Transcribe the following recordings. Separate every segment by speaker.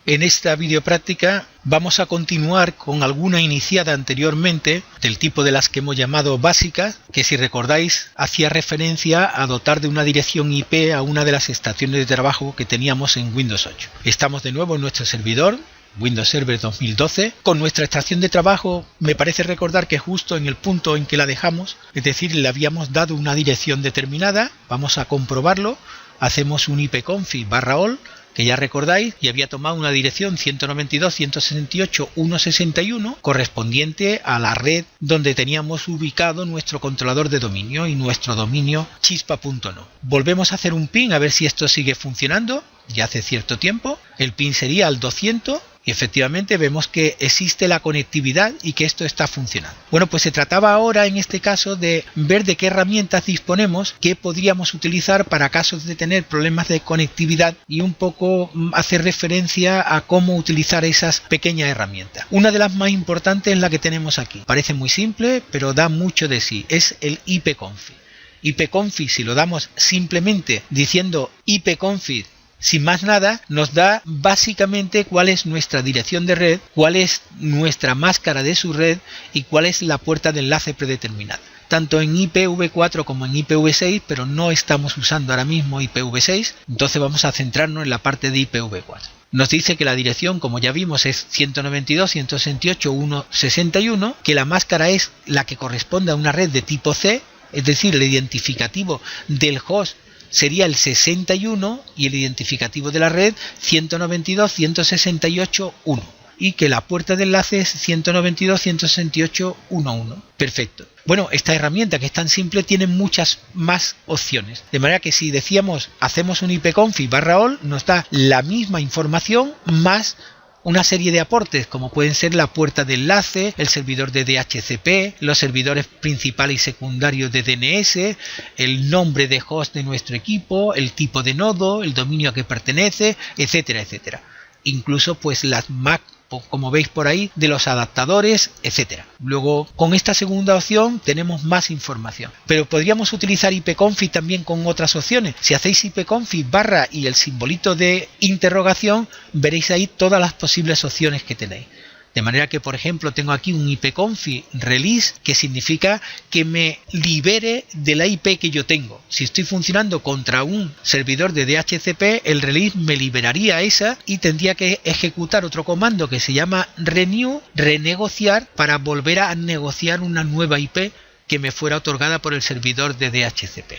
Speaker 1: En esta videopráctica vamos a continuar con alguna iniciada anteriormente del tipo de las que hemos llamado básicas, que si recordáis hacía referencia a dotar de una dirección IP a una de las estaciones de trabajo que teníamos en Windows 8. Estamos de nuevo en nuestro servidor, Windows Server 2012, con nuestra estación de trabajo. Me parece recordar que justo en el punto en que la dejamos, es decir, le habíamos dado una dirección determinada. Vamos a comprobarlo, hacemos un ipconfig/all, que ya recordáis, y había tomado una dirección 192.168.161 correspondiente a la red donde teníamos ubicado nuestro controlador de dominio y nuestro dominio chispa.no. Volvemos a hacer un ping a ver si esto sigue funcionando. Ya hace cierto tiempo, el pin sería al 200 y efectivamente vemos que existe la conectividad y que esto está funcionando. Bueno, pues se trataba ahora en este caso de ver de qué herramientas disponemos que podríamos utilizar para casos de tener problemas de conectividad y un poco hacer referencia a cómo utilizar esas pequeñas herramientas. Una de las más importantes es la que tenemos aquí. Parece muy simple, pero da mucho de sí. Es el ipconfig. Ipconfig, si lo damos simplemente diciendo ipconfig sin más nada, nos da básicamente cuál es nuestra dirección de red, cuál es nuestra máscara de su red y cuál es la puerta de enlace predeterminada. Tanto en IPv4 como en IPv6, pero no estamos usando ahora mismo IPv6, entonces vamos a centrarnos en la parte de IPv4. Nos dice que la dirección, como ya vimos, es 192.168.161, que la máscara es la que corresponde a una red de tipo C, es decir, el identificativo del host sería el 61 y el identificativo de la red 192.168.1 y que la puerta de enlace es 192.168.1.1. Perfecto. Bueno, esta herramienta que es tan simple tiene muchas más opciones, de manera que si decíamos hacemos un ipconfig/all nos da la misma información más una serie de aportes como pueden ser la puerta de enlace, el servidor de DHCP, los servidores principales y secundarios de DNS, el nombre de host de nuestro equipo, el tipo de nodo, el dominio a que pertenece, etcétera, etcétera. Incluso pues las MAC, como veis por ahí, de los adaptadores, etcétera. Luego, con esta segunda opción tenemos más información, pero podríamos utilizar ipconfig también con otras opciones. Si hacéis ipconfig/ y el simbolito de interrogación, veréis ahí todas las posibles opciones que tenéis. De manera que, por ejemplo, tengo aquí un ipconfig release, que significa que me libere de la IP que yo tengo. Si estoy funcionando contra un servidor de DHCP, el release me liberaría esa y tendría que ejecutar otro comando que se llama renew, renegociar, para volver a negociar una nueva IP que me fuera otorgada por el servidor de DHCP.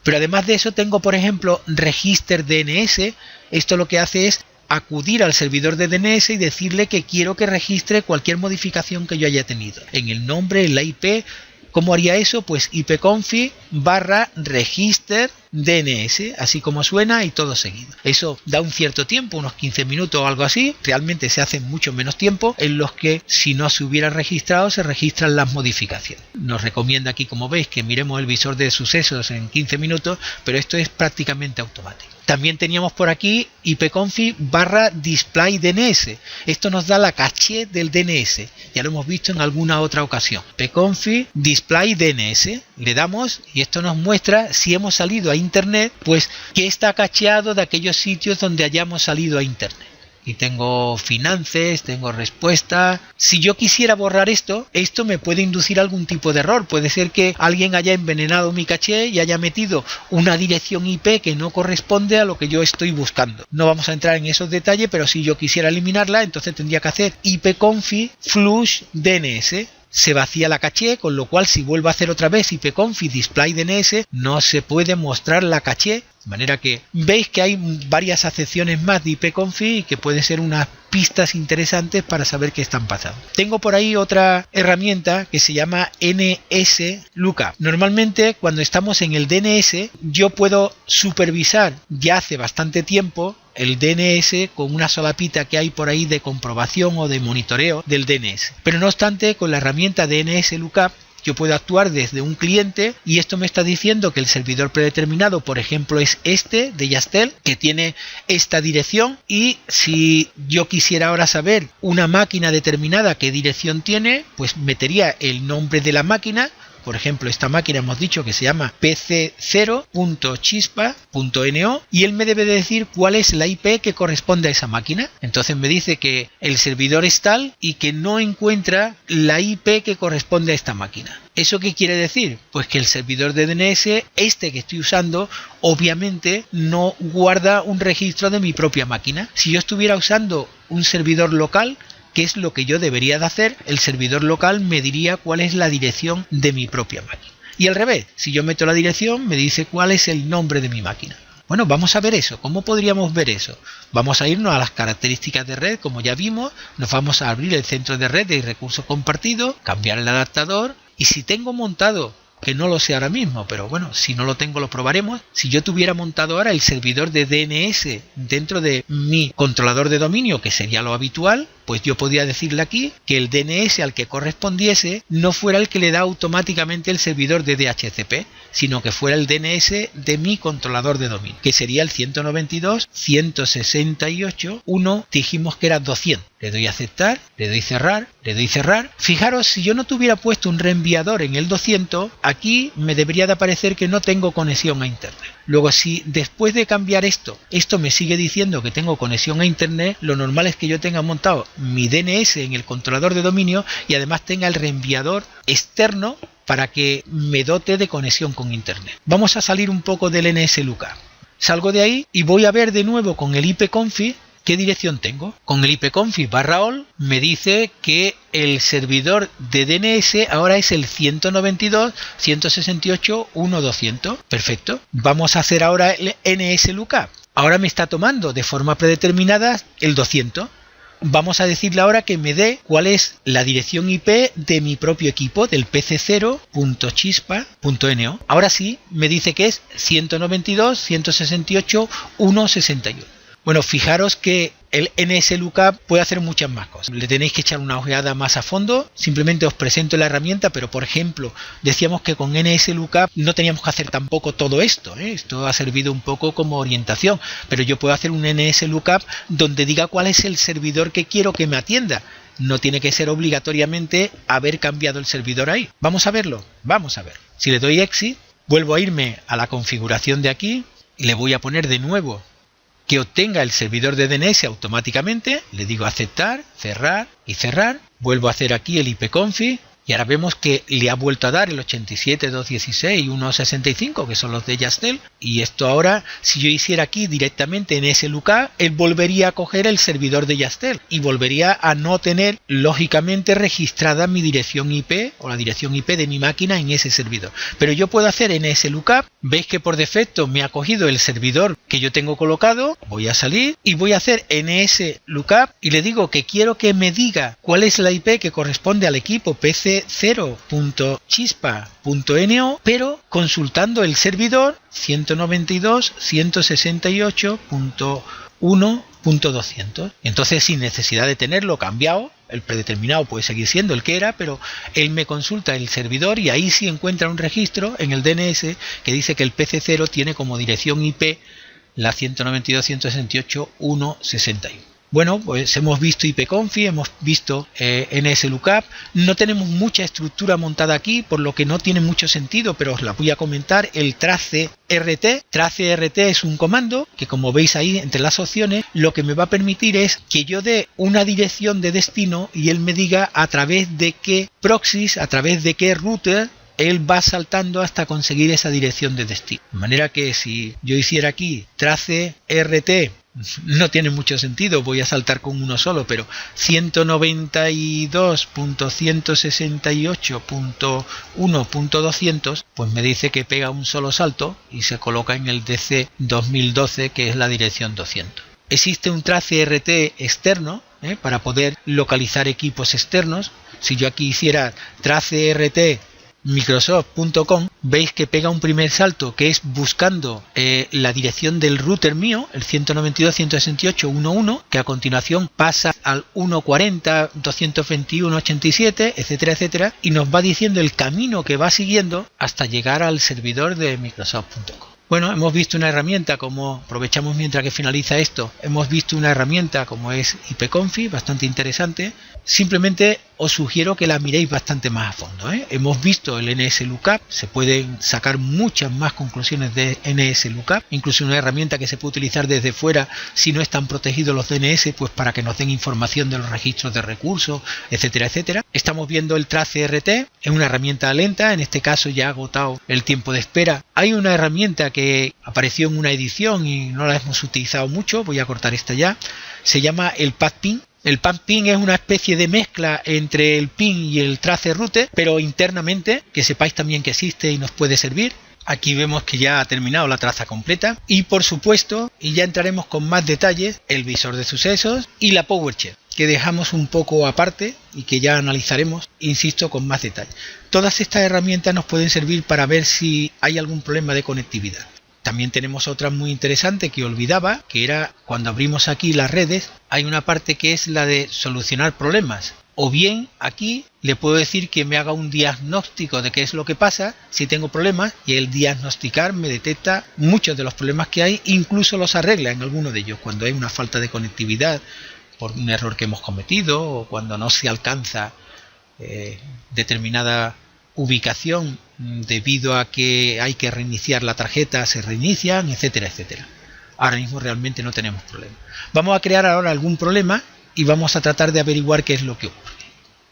Speaker 1: Pero además de eso tengo, por ejemplo, register DNS. Esto lo que hace es acudir al servidor de DNS y decirle que quiero que registre cualquier modificación que yo haya tenido en el nombre, en la IP. ¿Cómo haría eso? Pues ipconfig/register DNS, así como suena y todo seguido. Eso da un cierto tiempo, unos 15 minutos o algo así. Realmente se hace mucho menos tiempo en los que si no se hubiera registrado se registran las modificaciones. Nos recomienda aquí, como veis, que miremos el visor de sucesos en 15 minutos, pero esto es prácticamente automático. También teníamos por aquí ipconfig/display DNS. Esto nos da la caché del DNS. Ya lo hemos visto en alguna otra ocasión. ipconfig display DNS. Le damos y esto nos muestra si hemos salido a internet, pues que está cacheado de aquellos sitios donde hayamos salido a internet. Y tengo finanzas, tengo respuesta. Si yo quisiera borrar esto me puede inducir algún tipo de error. Puede ser que alguien haya envenenado mi caché y haya metido una dirección IP que no corresponde a lo que yo estoy buscando. No vamos a entrar en esos detalles, pero si yo quisiera eliminarla, entonces tendría que hacer ipconfig flush DNS. Se vacía la caché, con lo cual si vuelvo a hacer otra vez ipconfig display DNS no se puede mostrar la caché. De manera que veis que hay varias acepciones más de ipconfig y que pueden ser unas pistas interesantes para saber qué están pasando. Tengo por ahí otra herramienta que se llama NSLookup. Normalmente cuando estamos en el DNS yo puedo supervisar ya hace bastante tiempo el DNS con una solapita que hay por ahí de comprobación o de monitoreo del DNS. Pero no obstante, con la herramienta NSLookup yo puedo actuar desde un cliente y esto me está diciendo que el servidor predeterminado, por ejemplo, es este de Yastel, que tiene esta dirección, y si yo quisiera ahora saber una máquina determinada qué dirección tiene, pues metería el nombre de la máquina, por ejemplo esta máquina hemos dicho que se llama pc0.chispa.no y él me debe de decir cuál es la IP que corresponde a esa máquina. Entonces me dice que el servidor es tal y que no encuentra la IP que corresponde a esta máquina. ¿Eso qué quiere decir? Pues que el servidor de DNS, este que estoy usando, obviamente no guarda un registro de mi propia máquina. Si yo estuviera usando un servidor local, ¿qué es lo que yo debería de hacer? El servidor local me diría cuál es la dirección de mi propia máquina. Y al revés, si yo meto la dirección, me dice cuál es el nombre de mi máquina. Bueno, vamos a ver eso. ¿Cómo podríamos ver eso? Vamos a irnos a las características de red, como ya vimos. Nos vamos a abrir el centro de red de recursos compartidos, cambiar el adaptador. Y si tengo montado, que no lo sé ahora mismo, pero bueno, si no lo tengo lo probaremos. Si yo tuviera montado ahora el servidor de DNS dentro de mi controlador de dominio, que sería lo habitual, pues yo podría decirle aquí que el DNS al que correspondiese no fuera el que le da automáticamente el servidor de DHCP, sino que fuera el DNS de mi controlador de dominio, que sería el 192.168.1, dijimos que era 200. Le doy a aceptar, le doy cerrar, le doy cerrar. Fijaros, si yo no tuviera puesto un reenviador en el 200, aquí me debería de aparecer que no tengo conexión a internet. Luego, si después de cambiar esto me sigue diciendo que tengo conexión a internet, lo normal es que yo tenga montado mi DNS en el controlador de dominio y además tenga el reenviador externo para que me dote de conexión con internet. Vamos a salir un poco del NSLookup. Salgo de ahí y voy a ver de nuevo con el ipconfig qué dirección tengo. Con el ipconfig/all me dice que el servidor de DNS ahora es el 192.168.1.200. Perfecto. Vamos a hacer ahora el NSLookup. Ahora me está tomando de forma predeterminada el 200. Vamos a decirle ahora que me dé cuál es la dirección IP de mi propio equipo, del pc0.chispa.no. Ahora sí, me dice que es 192.168.1.61. Bueno, fijaros que el NSLookup puede hacer muchas más cosas. Le tenéis que echar una ojeada más a fondo. Simplemente os presento la herramienta, pero por ejemplo, decíamos que con NSLookup no teníamos que hacer tampoco todo esto, ¿eh? Esto ha servido un poco como orientación, pero yo puedo hacer un NSLookup donde diga cuál es el servidor que quiero que me atienda. No tiene que ser obligatoriamente haber cambiado el servidor ahí. Vamos a verlo, vamos a ver. Si le doy Exit, vuelvo a irme a la configuración de aquí y le voy a poner de nuevo que obtenga el servidor de DNS automáticamente. Le digo aceptar, cerrar y cerrar. Vuelvo a hacer aquí el ipconfig y ahora vemos que le ha vuelto a dar el 87.216 y 1.65, que son los de Yastel. Y esto ahora, si yo hiciera aquí directamente en NSLookup, él volvería a coger el servidor de Yastel y volvería a no tener lógicamente registrada mi dirección IP o la dirección IP de mi máquina en ese servidor. Pero yo puedo hacer NSLookup. Veis que por defecto me ha cogido el servidor que yo tengo colocado. Voy a salir y voy a hacer NSLookup y le digo que quiero que me diga cuál es la IP que corresponde al equipo pc0.chispa.no, pero consultando el servidor 192.168.1.200. Entonces, sin necesidad de tenerlo cambiado, el predeterminado puede seguir siendo el que era, pero él me consulta el servidor y ahí sí encuentra un registro en el DNS que dice que el PC0 tiene como dirección IP la 192.168.1.61. Bueno, pues hemos visto ipconfig, hemos visto NSLookup. No tenemos mucha estructura montada aquí, por lo que no tiene mucho sentido, pero os la voy a comentar. El tracert. Tracert es un comando que, como veis ahí entre las opciones, lo que me va a permitir es que yo dé una dirección de destino y él me diga a través de qué proxies, a través de qué router él va saltando hasta conseguir esa dirección de destino. De manera que si yo hiciera aquí tracert, no tiene mucho sentido, voy a saltar con uno solo, pero 192.168.1.200, pues me dice que pega un solo salto y se coloca en el DC 2012, que es la dirección 200. Existe un tracert externo para poder localizar equipos externos. Si yo aquí hiciera tracert Microsoft.com, veis que pega un primer salto que es buscando la dirección del router mío, el 192.168.1.1, que a continuación pasa al 1.40.221.87, etcétera, etcétera, y nos va diciendo el camino que va siguiendo hasta llegar al servidor de Microsoft.com. Bueno, hemos visto una herramienta, como aprovechamos mientras que finaliza esto, hemos visto una herramienta como es ipconfig, bastante interesante. Simplemente os sugiero que la miréis bastante más a fondo, ¿eh? Hemos visto el NSLOOKUP, se pueden sacar muchas más conclusiones de NSLOOKUP, incluso una herramienta que se puede utilizar desde fuera si no están protegidos los DNS, pues para que nos den información de los registros de recursos, etcétera, etcétera. Estamos viendo el TraceRT, es una herramienta lenta, en este caso ya ha agotado el tiempo de espera. Hay una herramienta que apareció en una edición y no la hemos utilizado mucho, voy a cortar esta ya, se llama el PadPing. El PadPing es una especie de mezcla entre el ping y el traceroute, pero internamente, que sepáis también que existe y nos puede servir. Aquí vemos que ya ha terminado la traza completa y por supuesto, y ya entraremos con más detalles, el visor de sucesos y la PowerShell, que dejamos un poco aparte y que ya analizaremos, insisto, con más detalle. Todas estas herramientas nos pueden servir para ver si hay algún problema de conectividad. También tenemos otra muy interesante que olvidaba, que era cuando abrimos aquí las redes, hay una parte que es la de solucionar problemas. O bien aquí le puedo decir que me haga un diagnóstico de qué es lo que pasa si tengo problemas, y el diagnosticar me detecta muchos de los problemas que hay, incluso los arregla en alguno de ellos, cuando hay una falta de conectividad por un error que hemos cometido o cuando no se alcanza determinada ubicación debido a que hay que reiniciar la tarjeta, se reinician, etcétera, etcétera. Ahora mismo realmente no tenemos problema. Vamos a crear ahora algún problema y vamos a tratar de averiguar qué es lo que ocurre.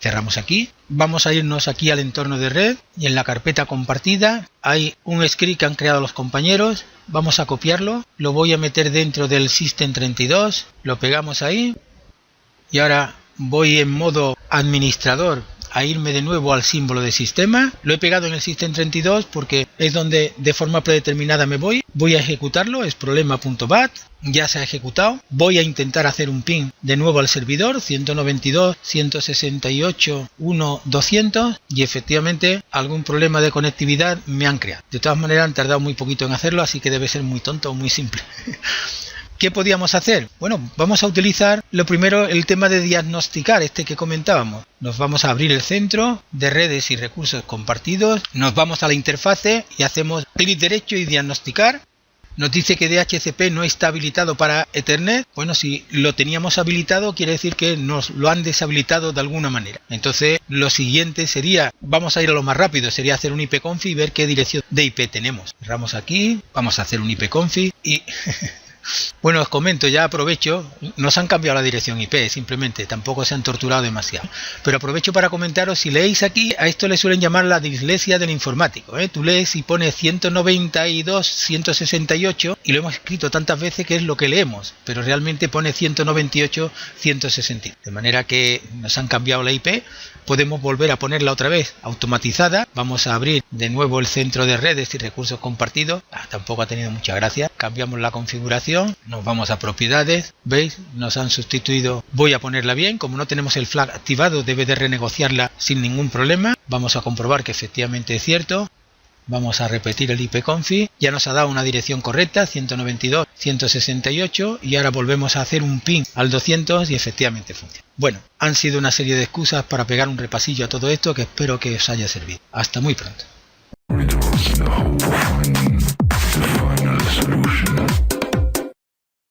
Speaker 1: Cerramos aquí, vamos a irnos aquí al entorno de red y en la carpeta compartida hay un script que han creado los compañeros. Vamos a copiarlo, lo voy a meter dentro del System32, lo pegamos ahí y ahora voy en modo administrador a irme de nuevo al símbolo de sistema. Lo he pegado en el System32 porque es donde de forma predeterminada me voy a ejecutarlo, es problema.bat, ya se ha ejecutado. Voy a intentar hacer un ping de nuevo al servidor 192.168.1.200 y efectivamente algún problema de conectividad me han creado. De todas maneras han tardado muy poquito en hacerlo, así que debe ser muy tonto o muy simple. ¿Qué podíamos hacer? Bueno, vamos a utilizar lo primero el tema de diagnosticar, este que comentábamos. Nos vamos a abrir el centro de redes y recursos compartidos, nos vamos a la interfase y hacemos clic derecho y diagnosticar. Nos dice que DHCP no está habilitado para Ethernet. Bueno, si lo teníamos habilitado quiere decir que nos lo han deshabilitado de alguna manera. Entonces lo siguiente sería, vamos a ir a lo más rápido, sería hacer un ipconfig y ver qué dirección de IP tenemos. Cerramos aquí, vamos a hacer un ipconfig y... Bueno, os comento, ya aprovecho, nos han cambiado la dirección IP, simplemente, tampoco se han torturado demasiado. Pero aprovecho para comentaros, si leéis aquí, a esto le suelen llamar la dislexia del informático, ¿eh? Tú lees y pones 192.168 y lo hemos escrito tantas veces que es lo que leemos, pero realmente pone 198.160. De manera que nos han cambiado la IP, podemos volver a ponerla otra vez automatizada. Vamos a abrir de nuevo el centro de redes y recursos compartidos. Tampoco ha tenido mucha gracia. Cambiamos la configuración, nos vamos a propiedades, veis, nos han sustituido. Voy a ponerla bien, como no tenemos el flag activado debe de renegociarla sin ningún problema. Vamos a comprobar que efectivamente es cierto. Vamos a repetir el ipconfig, ya nos ha dado una dirección correcta, 192.168, y ahora volvemos a hacer un ping al 200 y efectivamente funciona. Bueno, han sido una serie de excusas para pegar un repasillo a todo esto que espero que os haya servido. Hasta muy pronto.